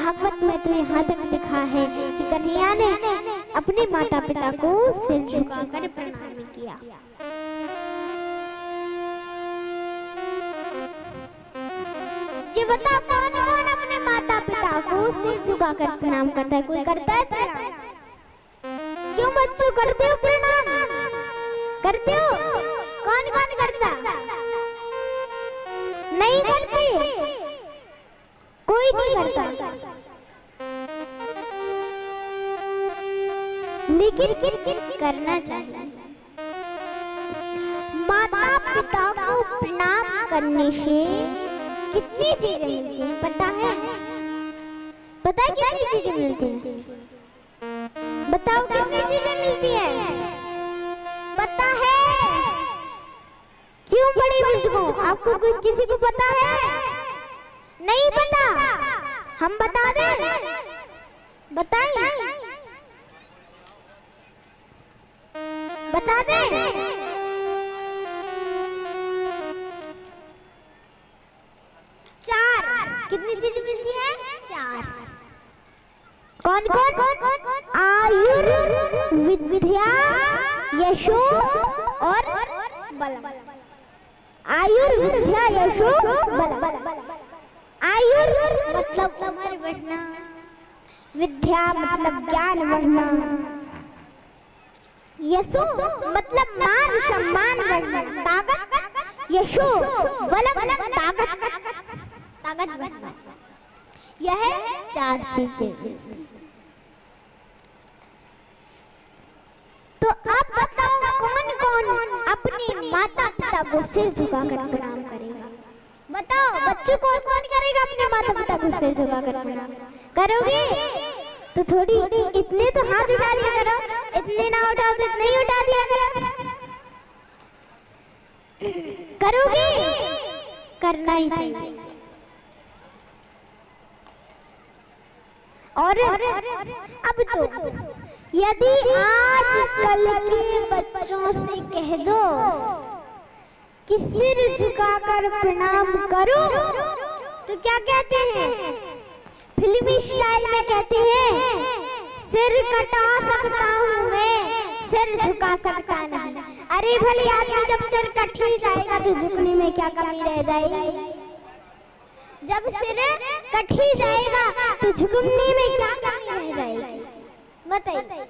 भागवत में तो यहाँ तक लिखा है कि कन्हैया ने अपने माता पिता को सिर झुकाकर प्रणाम किया। ये बता कौन कौन अपने माता पिता को सिर झुकाकर प्रणाम करता है? कोई करता है प्रणाम? क्यों बच्चों करते हो प्रणाम? करते हो? कौन कौन करता? नहीं करते, कोई नहीं करता, लेकिन करना चाहिए। माता पिता को प्रणाम करने से कितनी चीजें मिलती हैं पता है? पता है कितनी चीजें मिलती हैं? बताओ कितनी चीजें मिलती हैं? पता है? क्यों बड़े बुजुर्गों, आपको किसी को पता है? नहीं पता? हम बता दें? बताएं? बता दें? कितनी चीजें मिलती है? 4। कौन कौन? आयुर्विद्या, यशो और बल। आयुर्विद्या, यशो, बल। आयुर मतलब उम्र बढ़ना, विद्या मतलब ज्ञान बढ़ना, यशो मतलब मान सम्मान बढ़ना, ताकत, यशो बल ताकत बढ़ना। यह 4 चीजें। तो अब बताओ कौन कौन अपने माता पिता को सिर झुकाकर प्रणाम करेगा? बताओ बच्चों, कौन कौन करेगा अपने माता पिता को सिर झुकाकर प्रणाम? करोगे तो थोड़ी इतने तो हाथ उठा दिया करो, इतने ना उठाओ तो इतने ही उठा दिया करो। करोगे? करना ही चाहिए। और अब तो यदि आजकल के बच्चों से कह दो कि सिर झुकाकर प्रणाम करो तो क्या कहते हैं? फिल्मी स्टाइल में कहते हैं सिर कटा सकता हूँ मैं, सिर झुका सकता नहीं। अरे भले आदमी जब सिर कट ही जाएगा तो झुकने में क्या कमी रह जाएगी? जब सिर कट ही जाएगा तो झुकने में क्या कमी रह जाएगी? बताइए।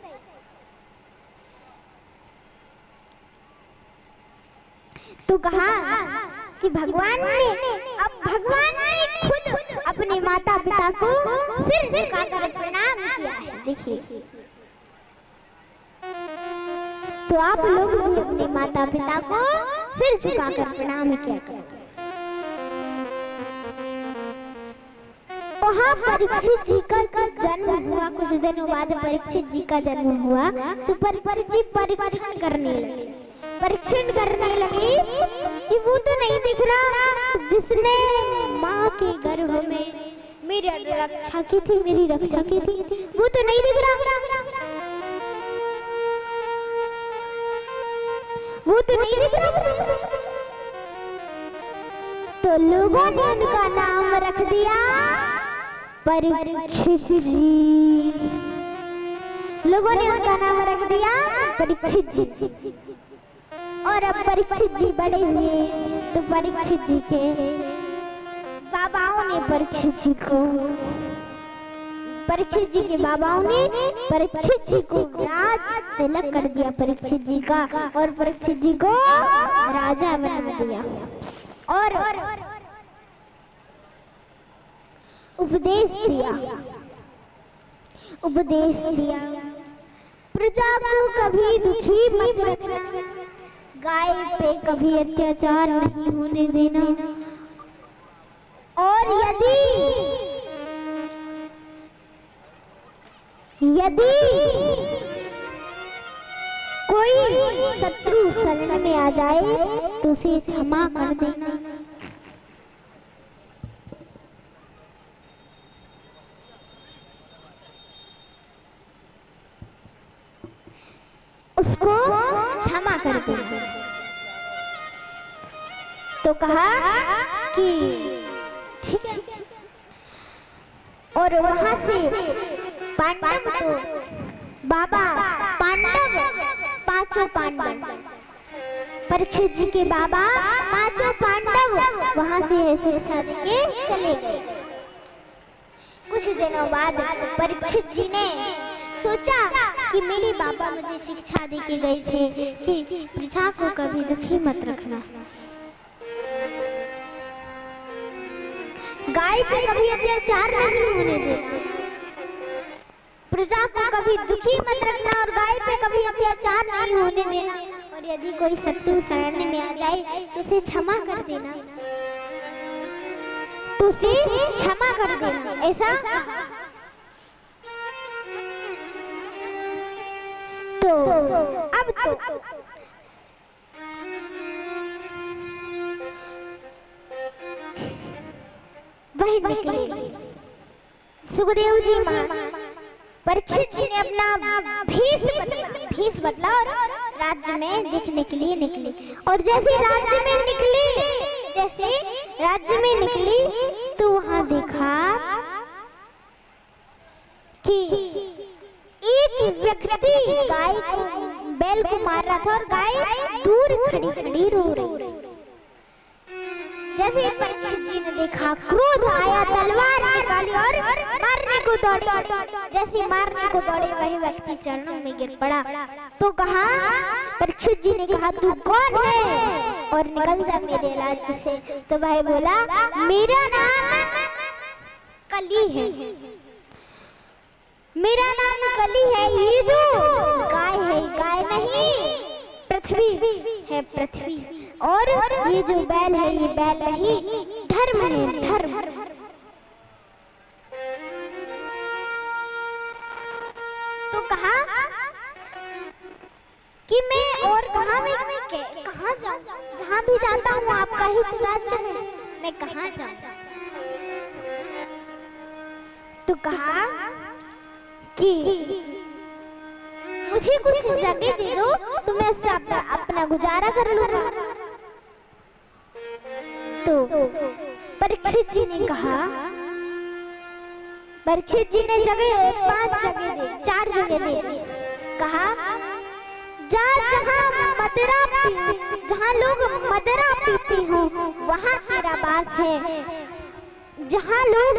तो कहा कि भगवान ने खुद अपने माता पिता को सिर झुकाकर प्रणाम किया है। देखिए, तो आप लोग भी अपने माता पिता को सिर झुकाकर प्रणाम किया करें। वहाँ परीक्षित जी का जन्म हुआ, कुछ दिनों बाद परीक्षित जी का जन्म हुआ। तो परीक्षित जी परीक्षण करने लगे कि वो तो नहीं दिख रहा जिसने माँ के गर्भ में मेरी रक्षा की थी, मेरी रक्षा की थी, वो तो नहीं दिख रहा, वो तो नहीं दिख रहा। तो लोगों ने उनका नाम रख दिया परीक्षित जी। लोगों ने उनका नाम रख दिया परीक्षित जी। और अब परीक्षित जी बड़े हुए तो परीक्षित जी के बाबाओं ने परीक्षित जी के बाबाओं ने परीक्षित जी को राज तिलक कर दिया परीक्षित जी का, और परीक्षित जी को राजा बना दिया। और उपदेश दिया प्रजा को कभी दुखी मत रखना, गाय पे कभी अत्याचार नहीं होने देना, और यदि कोई शत्रु शरण में आ जाए तो उसे क्षमा कर देना। उसको क्षमा कर देना। तो कहा कि ठीक है। और और वहां से पांडव तो बाबा पांडव पांचों पांडव परीक्षित जी के बाबा पांचों पांडव वहां से शिक्षा जी के चले गए। कुछ दिनों बाद परीक्षित जी ने सोचा कि मेरे बाबा मुझे शिक्षा दे के गए थे कि प्रजा को कभी दुखी मत रखना, गाय पे कभी अत्याचार नहीं होने देना, प्रजा को कभी दुखी मत रखना और गाय पे कभी अत्याचार नहीं होने देना, और यदि कोई शत्रु शरण में आ जाए तो उसे क्षमा कर देना, तो उसे क्षमा कर देना, ऐसा। तो अब तो वही निकले सुखदेव जी परीक्षित जी ने अपना भेष बदला और राज्य में दिखने के लिए निकली। और जैसे राज्य में निकली तो वहां देखा कि एक व्यक्ति गाय को बैल को मार रहा था और गाय दूर खड़ी रो रही। जैसे परीक्षित जी ने देखा, क्रोध आया, तलवार निकाली और मारने को दौड़े। जैसे मारने को दौड़े वही व्यक्ति चरणों में गिर पड़ा। तो कहा, परीक्षित जी ने कहा, तू कौन है और निकल जा मेरे राज्य से। तो वह बोला, मेरा नाम कली है, मेरा नाम कली है। ये जो गाय है, गाय नहीं, पृथ्वी है, पृथ्वी। और ये जो बैल है, ये बैल नहीं, धर्म है, धर्म। तो कहा कि मैं और कहाँ जाऊँ, जहाँ भी जाता हूँ आपका ही तो राज्य है, मैं कहाँ जाऊँ। तो कहा कि मुझे कुछ जगह दे दो तो मैं उससे अपना गुजारा कर लूंगा। तो परीक्षित जी ने कहा, परीक्षित जी ने चार जगह दे दी। कहा, जहाँ लोग मदिरा पीते हो वहाँ तेरा वास है, जहाँ लोग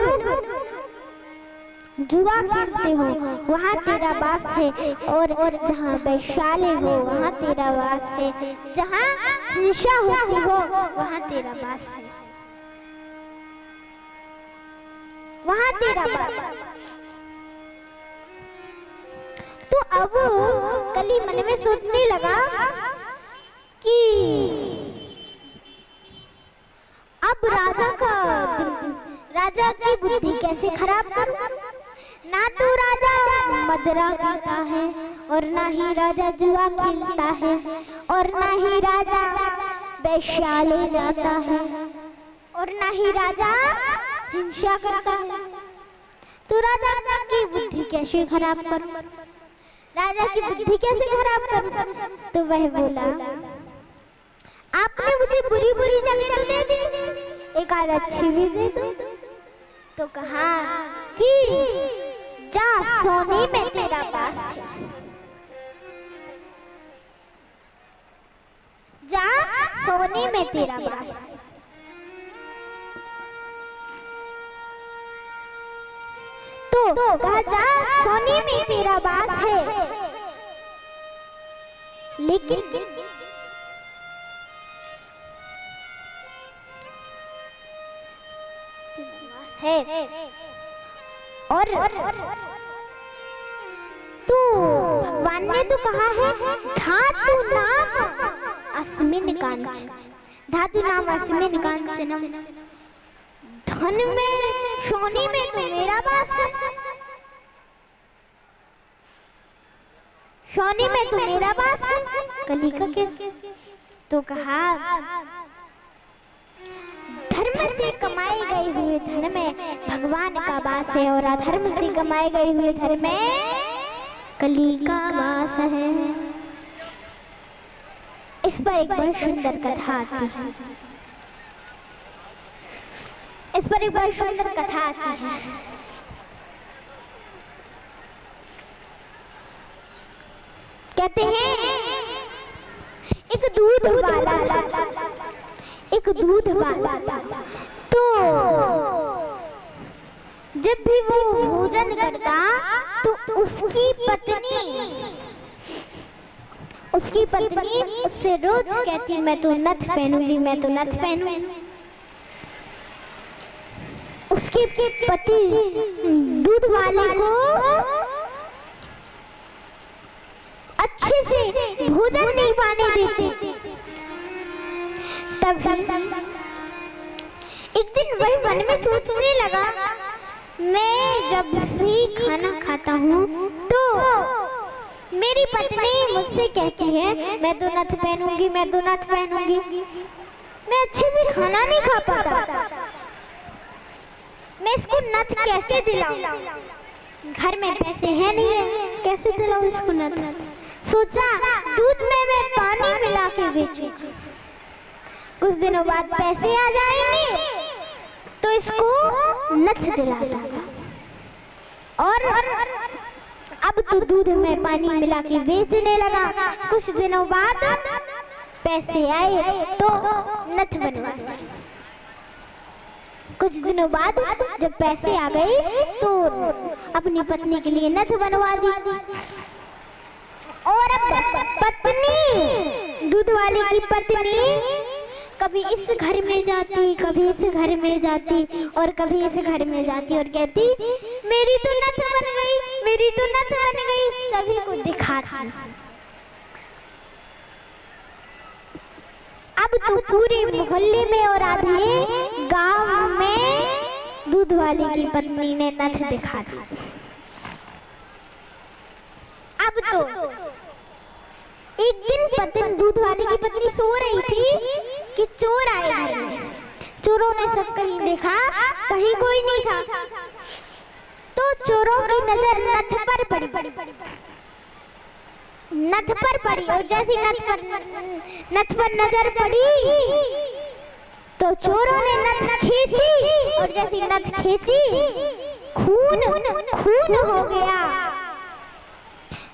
जुआ खेलते हो वहाँ तेरा वास है, और जहाँ वैश्यालय हो वहाँ तेरा वास है, जहाँ हिंसा होती हो वहाँ तेरा वास है, वहाँ तेरा वास है। तो अब कली मन में सोचने लगा कि अब राजा की बुद्धि कैसे खराब करूं। ना तो राजा मदिरा पीता है और ना ही राजा जुआ खेलता है और ना ही राजा वैश्यालय जाता है और ना ही राजा हिंसा करता है। तो राजा की बुद्धि कैसे खराब करूं, राजा की बुद्धि कैसे खराब करूं। तो वह बोला, आपने मुझे बुरी बुरी जगह तो दे दी, एक आध अच्छी भी दे दो। तो कहा कि जा, सोने में तेरा वास है, जा, सोने में तेरा वास है। तो कहा, जा, सोने में तेरा वास है, लेकिन है और तो भगवान ने तो कहा है, धातु नाम अस्मिन् कांचन, धातु नाम अस्मिन् कांचनम, धन में सोने में तो मेरा वास है, सोने में तो मेरा वास है, कली का कैसे। तो कहा, धर्म से कमाए गए हुए धन में भगवान का वास है और अधर्म से कमाए गए हुए धन में कली का वास है। इस पर एक बड़ी सुंदर कथा आती है, इस पर एक बड़ी सुंदर कथा आती है। कहते हैं एक दूध वाला तो जब भी वो भोजन करता तो उसकी पत्नी उससे रोज कहती मैं तो नथ पहनूंगी, मैं तो नथ पहनूंगी। उसके पति दूध वाले को अच्छे से भोजन नहीं पाने देते। तब एक दिन वही मन में सोचने लगा, मैं जब भी खाना खाता हूँ तो मेरी पत्नी मुझसे कहती है मैं तो नथ पहनूंगी, मैं तो नथ पहनूंगी। मैं अच्छे से खाना नहीं खा पाता, मैं इसको नथ कैसे दिलाऊं? घर में पैसे हैं नहीं है, कैसे दिलाऊं इसको नथ? सोचा दूध में मैं पानी मिला के बेचूं, कुछ दिनों बाद पैसे आ जाएंगे तो इसको नथ दिलाता। और अब तो दूध में पानी मिला के बेचने लगा। कुछ दिनों बाद पैसे आए तो नथ बनवा। कुछ दिनों बाद जब पैसे आ गए तो अपनी पत्नी के लिए नथ बनवा दी। और अब पत्नी, दूध वाले की पत्नी कभी इस घर में जाती, कभी इस घर में जाती और कभी इस घर में जाती और कहती मेरी तो नथ बन गई, मेरी तो नथ बन गई, सभी को दिखाती। अब तो पूरे मोहल्ले में और आधे गांव में दूध वाले की पत्नी ने नथ दिखा दी। अब तो एक दिन दूध वाले की पत्नी सो रही थी कि चोर आए घर में। चोरों ने सब कहीं देखा, कहीं कोई नहीं था। तो चोरों की नजर नथ पर पड़ी और जैसी नथ पर नजर पड़ी तो चोरों ने नथ खींची और जैसी नथ खींची खून हो गया,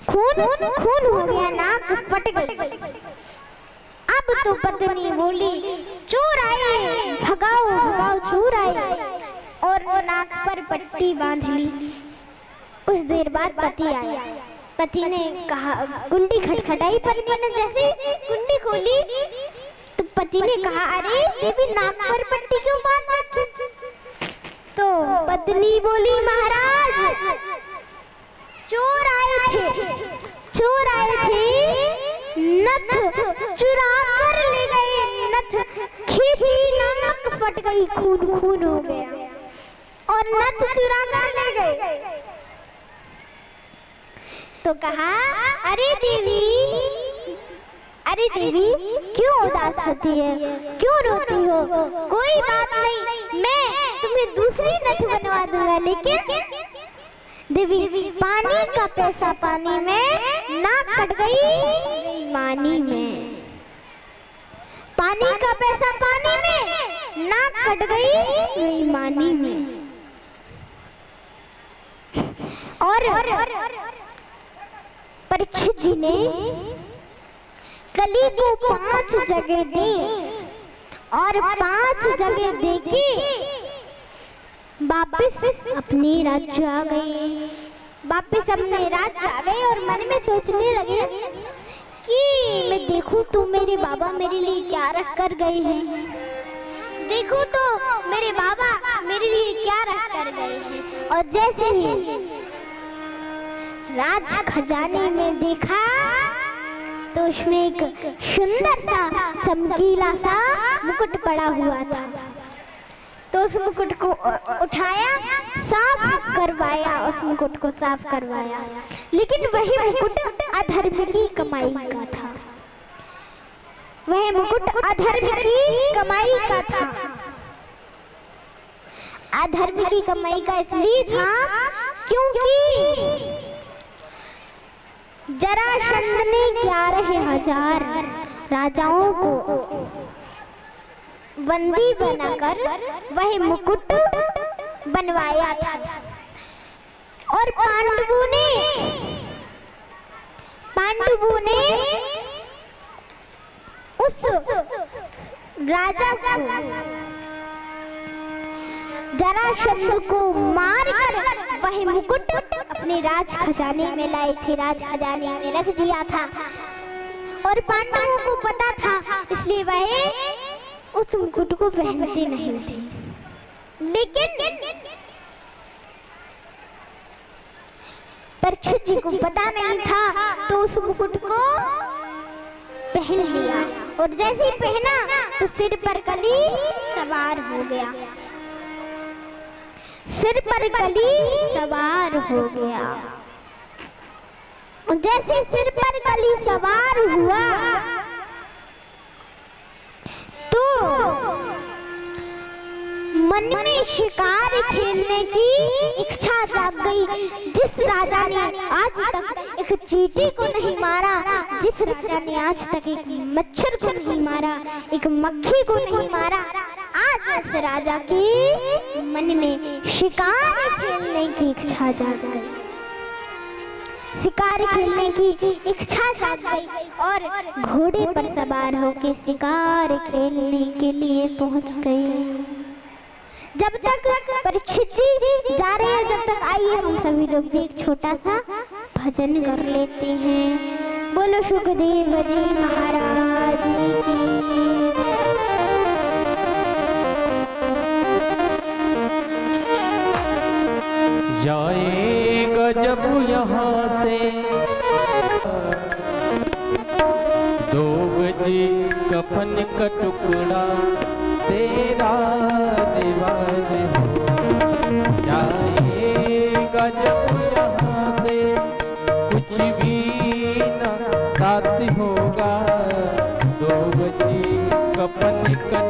खून हो गया, नाक फट गई। अब तो पत्नी बोली चोर आए, भगाओ चोर आए, और नाक पर पट्टी बांध ली। कुछ देर बाद पति आया। पति ने कहा, कुंडी खटखटाई। पत्नी ने जैसे कुंडी खोली तो पति ने कहा अरे देवी नाक पर पट्टी क्यों बांध रखी? तो पत्नी बोली महाराज चोर आए थे, नथ चुरा कर ले गए, नथ खींची, नाक फट गई, खून हो गया और नथ चुरा कर ले गए। तो कहा अरे देवी क्यों उदास होती है, क्यों रोती हो? कोई बात नहीं, मैं तुम्हें दूसरी नथ बनवा दूंगा। लेकिन देवी पानी का पैसा पानी में, नाक कट गई पानी में। पानी का पैसा पानी में, नाक कट गई पानी में। और परीक्षित जी ने कली को 5 जगह दी और 5 जगह देके वापिस अपने राज्य आ गए। वापिस अपने राज्य आ गए और मन में सोचने लगे कि मैं देखूं तो मेरे बाबा मेरे लिए क्या रख कर गए हैं, देखूं तो मेरे बाबा मेरे लिए क्या रख कर गए हैं। और जैसे ही राज खजाने में देखा तो उसमें एक सुंदर सा चमकीला सा मुकुट पड़ा हुआ था। तो उस मुकुट को उठाया, साफ करवाया, उस मुकुट को साफ करवाया। लेकिन वही मुकुट अधर्म की कमाई का था, वह मुकुट अधर्म की कमाई का था। अधर्म की कमाई का इसलिए था क्योंकि जरासंध ने 11,000 राजाओं को बंदी बनाकर वह मुकुट बनवाया था। और पांडवों ने पांडवों ने उस राजा को, जरासंध को मारकर वह मुकुट अपने राज खजाने में लाई थी, राज खजाने में रख दिया था। और पांडवों को पता था, इसलिए वह उस मुकुट को पहनते नहीं थे। लेकिन परीक्षित जी को पता नहीं था, तो उस मुकुट को पहन लिया। और जैसे ही पहना तो सिर पर कली सवार हो गया, सिर पर कली सवार हो गया। जैसे सिर पर कली सवार हुआ तो मन में शिकार खेलने की इच्छा जाग गई। जिस राजा ने आज तक एक चींटी को नहीं मारा, जिस राजा ने आज तक एक मच्छर को नहीं मारा, एक मक्खी को नहीं मारा, आज उस राजा के मन में शिकार खेलने की इच्छा जाग गई, शिकार खेलने की इच्छा जाग गई और घोड़े पर सवार होकर शिकार खेलने के लिए पहुंच गए। जब तक परीक्षित जी जा रहे हैं, जब तक आइए हम सभी लोग भी एक छोटा सा भजन कर लेते हैं। बोलो सुखदेव जी महाराज की। जाएगा जब यहाँ से 2 गज कफन का टुकड़ा तेरा दीवार हो जाएगा जब यहाँ से, कुछ भी न साथ होगा 2 गज कफन का